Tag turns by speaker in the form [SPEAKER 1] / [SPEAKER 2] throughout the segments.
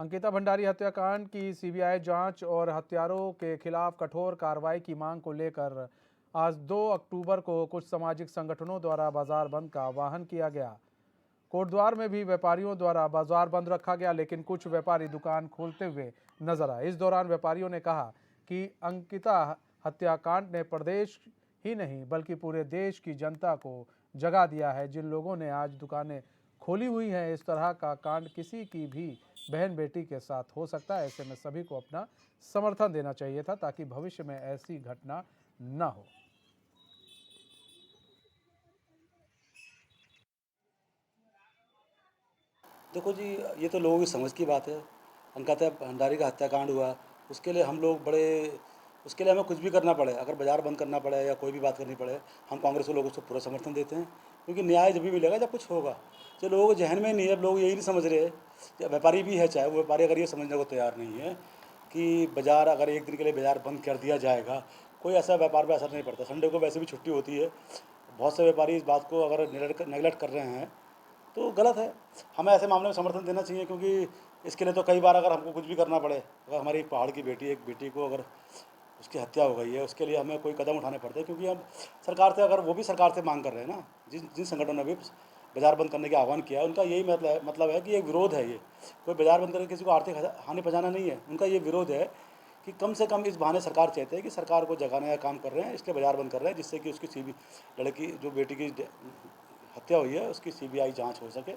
[SPEAKER 1] अंकिता भंडारी हत्याकांड की सीबीआई जांच और हत्यारों के खिलाफ कठोर कार्रवाई की मांग को लेकर आज 2 अक्टूबर को कुछ सामाजिक संगठनों द्वारा बाजार बंद का आह्वान किया गया। कोटद्वार में भी व्यापारियों द्वारा बाजार बंद रखा गया, लेकिन कुछ व्यापारी दुकान खोलते हुए नजर आए। इस दौरान व्यापारियों ने कहा कि अंकिता हत्याकांड ने प्रदेश ही नहीं बल्कि पूरे देश की जनता को जगा दिया है। जिन लोगों ने आज दुकानें खोली हुई हैं, इस तरह का कांड किसी की भी बहन बेटी के साथ हो सकता है। ऐसे में सभी को अपना समर्थन देना चाहिए था ताकि भविष्य में ऐसी घटना न हो।
[SPEAKER 2] देखो जी, ये तो लोगों की समझ की बात है। अंकिता भंडारी का हत्याकांड हुआ, उसके लिए हम लोग बड़े उसके लिए हमें कुछ भी करना पड़े, अगर बाज़ार बंद करना पड़े या कोई भी बात करनी पड़े, हम कांग्रेस के लोगों को पूरा समर्थन देते हैं। क्योंकि न्याय जब भी मिलेगा जब कुछ होगा। जो लोगों के जहन में नहीं है, लोग यही नहीं समझ रहे, या व्यापारी भी है, चाहे वो व्यापारी अगर ये समझने को तैयार नहीं है कि बाज़ार अगर एक दिन के लिए बाज़ार बंद कर दिया जाएगा, कोई ऐसा व्यापार पर असर नहीं पड़ता। संडे को वैसे भी छुट्टी होती है। बहुत से व्यापारी इस बात को अगर नेगलेक्ट कर रहे हैं तो गलत है। हमें ऐसे मामले में समर्थन देना चाहिए, क्योंकि इसके लिए तो कई बार अगर हमको कुछ भी करना पड़े, अगर हमारी एक पहाड़ की बेटी, एक बेटी को अगर उसकी हत्या हो गई है, उसके लिए हमें कोई कदम उठाने पड़ते हैं। क्योंकि हम सरकार से, अगर वो भी सरकार से मांग कर रहे हैं ना, जिन जिन संगठनों ने भी बाज़ार बंद करने का आह्वान किया है, उनका यही मतलब है कि ये विरोध है। ये कोई बाज़ार बंद करके किसी को आर्थिक हानि पहुँचाना नहीं है, उनका ये विरोध है कि कम से कम इस बहाने सरकार चाहते हैं कि सरकार को जगाने का काम कर रहे हैं, इसलिए बाज़ार बंद कर रहे हैं, जिससे कि उसकी लड़की जो बेटी की हत्या हुई है उसकी सीबीआई जांच हो सके।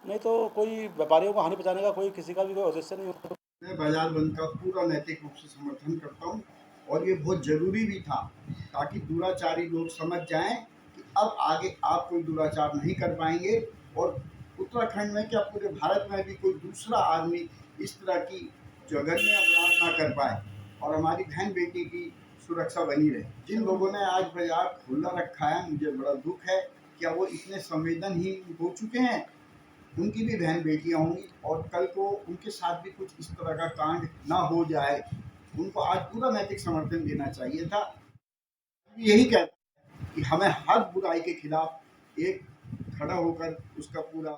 [SPEAKER 2] नहीं तो कोई व्यापारियों को हानि पहुंचाने का कोई किसी का भी कोई उद्देश्य नहीं होता।
[SPEAKER 3] मैं बाजार बंद का पूरा नैतिक रूप से समर्थन करता हूँ और ये बहुत ज़रूरी भी था, ताकि दुराचारी लोग समझ जाएं कि अब आगे आप कोई दुराचार नहीं कर पाएंगे और उत्तराखंड में क्या पूरे भारत में भी कोई दूसरा आदमी इस तरह की जघन्य अपराध ना कर पाए और हमारी बहन बेटी की सुरक्षा बनी रहे। जिन लोगों ने आज बाजार खुला रखा है, मुझे बड़ा दुख है। क्या वो इतने संवेदनहीन हो चुके हैं? उनकी भी बहन बेटियां होंगी और कल को उनके साथ भी कुछ इस तरह का कांड ना हो जाए। उनको आज पूरा नैतिक समर्थन देना चाहिए था। यही कहता है कि हमें हर बुराई के खिलाफ एक खड़ा होकर उसका पूरा